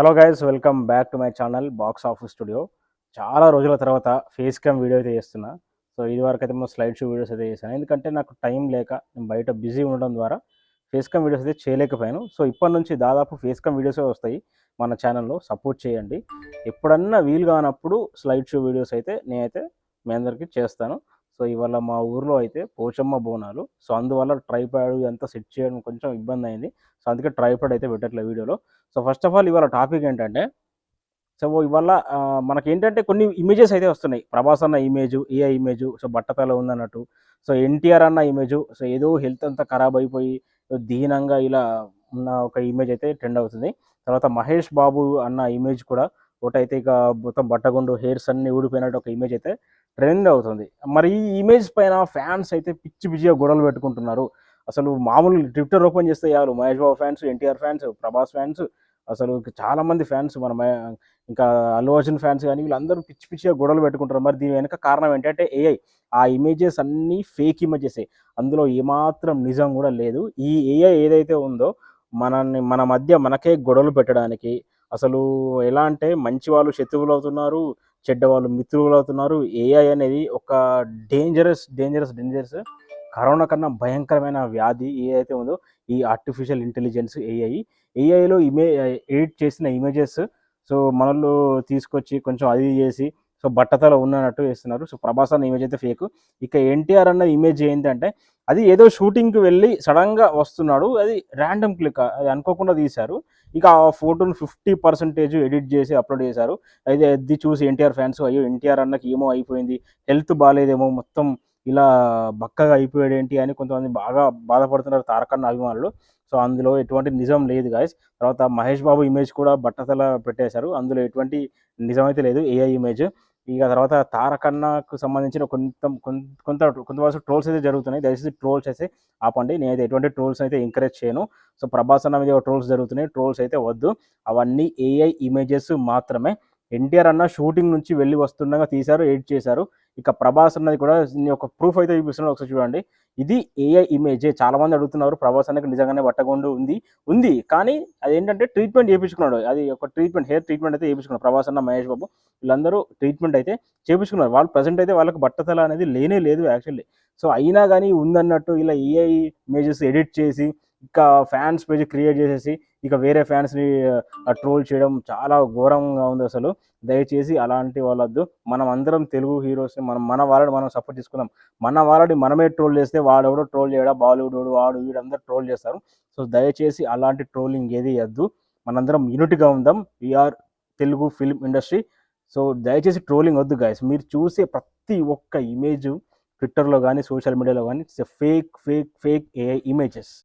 Hello guys, welcome back to my channel box office studio. చాలా రోజుల తర్వాత face cam video అయితే చేస్తున్నా. సో ఇది వరకు అయితే స్లైడ్ షో వీడియోస్ అయితే చేశాను, ఎందుకంటే నాకు టైం లేక నేను బయట బిజీ ఉండడం ద్వారా ఫేస్ క్యామ్ వీడియోస్ అయితే చేయలేకపోయాను. సో ఇప్పటి నుంచి దాదాపు ఫేస్ క్యామ్ వీడియోసే వస్తాయి మన ఛానల్లో. సపోర్ట్ చేయండి. ఎప్పుడన్నా వీలు కానప్పుడు స్లైడ్ షో వీడియోస్ అయితే నేనైతే మీ అందరికీ చేస్తాను. సో ఇవాళ మా ఊర్లో అయితే పోచమ్మ బోనాలు. సో అందువల్ల ట్రైపాడ్ ఇదంతా సెట్ చేయడం కొంచెం ఇబ్బంది అయింది. సో అందుకే ట్రైపాడ్ అయితే పెట్టట్లేదు వీడియోలో. సో ఫస్ట్ ఆఫ్ ఆల్ ఇవాళ టాపిక్ ఏంటంటే, సో ఇవాళ మనకేంటంటే కొన్ని ఇమేజెస్ అయితే వస్తున్నాయి. ప్రభాస్ అన్న ఇమేజు, ఏఐ ఇమేజు, సో బట్టతల ఉందన్నట్టు. సో ఎన్టీఆర్ అన్న ఇమేజు, సో ఏదో హెల్త్ అంతా ఖరాబ్ అయిపోయి దీనంగా ఇలా ఉన్న ఒక ఇమేజ్ అయితే ట్రెండ్ అవుతుంది. తర్వాత మహేష్ బాబు అన్న ఇమేజ్ కూడా ఒకటైతే ఇక మొత్తం బట్టగుండు హెయిర్స్ అన్ని ఊడిపోయినట్టు ఒక ఇమేజ్ అయితే ట్రెండ్ అవుతుంది. మరి ఈ ఇమేజ్ పైన ఫ్యాన్స్ అయితే పిచ్చి పిచ్చిగా గొడవలు పెట్టుకుంటున్నారు. అసలు మామూలు ట్విట్టర్ ఓపెన్ చేస్తే చాలు Mahesh Babu fans, NTR fans, Prabhas fans, అసలు చాలామంది ఫ్యాన్స్ ఇంకా అల్లు అర్జున్ ఫ్యాన్స్ కానీ వీళ్ళందరూ పిచ్చి పిచ్చిగా గొడవలు పెట్టుకుంటారు. మరి దీని వెనక కారణం ఏంటంటే ఏఐ. ఆ ఇమేజెస్ అన్నీ ఫేక్ ఇమేజెసే, అందులో ఏమాత్రం నిజం కూడా లేదు. ఈ ఏఐ ఏదైతే ఉందో మన మధ్య మనకే గొడవలు పెట్టడానికి, అసలు ఎలా అంటే మంచి వాళ్ళు శత్రువులు అవుతున్నారు, చెడ్డవాళ్ళు మిత్రులు అవుతున్నారు. ఏఐ అనేది ఒక డేంజరస్ కరోనా కన్నా భయంకరమైన వ్యాధి ఏదైతే ఉందో ఈ ఆర్టిఫిషియల్ ఇంటెలిజెన్స్ ఏఐ. ఏఐలో ఎడిట్ చేసిన ఇమేజెస్ సో మనోళ్ళు తీసుకొచ్చి కొంచెం అది చేసి సో బట్టతల ఉన్నట్టు వేస్తున్నారు. సో ప్రభాస్ అన్న ఇమేజ్ అయితే ఫేక్. ఇక ఎన్టీఆర్ అన్న ఇమేజ్ ఏంటంటే అది ఏదో షూటింగ్కి వెళ్ళి సడన్గా వస్తున్నాడు, అది ర్యాండమ్ క్లిక్, అది అనుకోకుండా తీశారు. ఇక ఆ ఫోటోను 50% ఎడిట్ చేసి అప్లోడ్ చేశారు. అయితే అది చూసి ఎన్టీఆర్ ఫ్యాన్స్ అయ్యో ఎన్టీఆర్ అన్నకి ఏమో అయిపోయింది, హెల్త్ బాగాలేదేమో, మొత్తం ఇలా బక్కగా అయిపోయాడు ఏంటి అని కొంతమంది బాగా బాధపడుతున్నారు తారకన్న అభిమానులు. సో అందులో ఎటువంటి నిజం లేదు గాయస్. తర్వాత మహేష్ బాబు ఇమేజ్ కూడా బట్టతల పెట్టేశారు, అందులో ఎటువంటి నిజమైతే లేదు, ఏఐ ఇమేజ్. ఇక తర్వాత తారకన్నకు సంబంధించిన కొంతవరకు ట్రోల్స్ అయితే జరుగుతున్నాయి. దయచేసి ట్రోల్స్ అయితే ఆపండి, నేనైతే ఎటువంటి ట్రోల్స్ అయితే ఎంకరేజ్ చేయను. సో ప్రభాస్ అన్న మీద ట్రోల్స్ జరుగుతున్నాయి, ట్రోల్స్ అయితే వద్దు. అవన్నీ ఏఐ ఇమేజెస్ మాత్రమే. ఎన్టీఆర్ అన్న షూటింగ్ నుంచి వెళ్ళి వస్తుండగా తీశారు, ఎడిట్ చేశారు. ఇక ప్రభాస్ అన్నది కూడా ఒక ప్రూఫ్ అయితే చూపిస్తున్నాడు, ఒకసారి చూడండి. ఇది ఏఐ ఇమేజే. చాలామంది అడుగుతున్నారు ప్రభాస్ అన్నకి నిజంగానే బట్టగుండు ఉంది కానీ అదేంటంటే ట్రీట్మెంట్ చేయించుకున్నాడు, అది ఒక ట్రీట్మెంట్, హెయిర్ ట్రీట్మెంట్ అయితే చేయించుకున్నాడు. ప్రభాస్ అన్న, మహేష్ బాబు వీళ్ళందరూ ట్రీట్మెంట్ అయితే చేయించుకున్నారు. వాళ్ళు ప్రజెంట్ అయితే వాళ్ళకి బట్టతల అనేది లేనే లేదు యాక్చువల్లీ. సో అయినా కానీ ఉందన్నట్టు ఇలా ఏఐ ఇమేజెస్ ఎడిట్ చేసి ఇంకా ఫ్యాన్స్ పేజ్ క్రియేట్ చేసేసి ఇక వేరే ఫ్యాన్స్ని ట్రోల్ చేయడం చాలా ఘోరంగా ఉంది అసలు. దయచేసి అలాంటి వాళ్ళొద్దు. మనం అందరం తెలుగు హీరోస్ని మన వాళ్ళని మనం సపోర్ట్ చేసుకుందాం. మన వాళ్ళని మనమే ట్రోల్ చేస్తే వాడెవడో ట్రోల్ చేయడా, బాలీవుడ్ వాడు వీడందరూ ట్రోల్ చేస్తారు. సో దయచేసి అలాంటి ట్రోలింగ్ ఏది వద్దు. మనందరం యూనిట్గా ఉందాం. We are Telugu film industry. So దయచేసి ట్రోలింగ్ వద్దు గాయస్. మీరు చూసే ప్రతి ఒక్క ఇమేజ్ ట్విట్టర్లో కానీ సోషల్ మీడియాలో కానీ ఇట్స్ ఫేక్ ఏఐ ఇమేజెస్.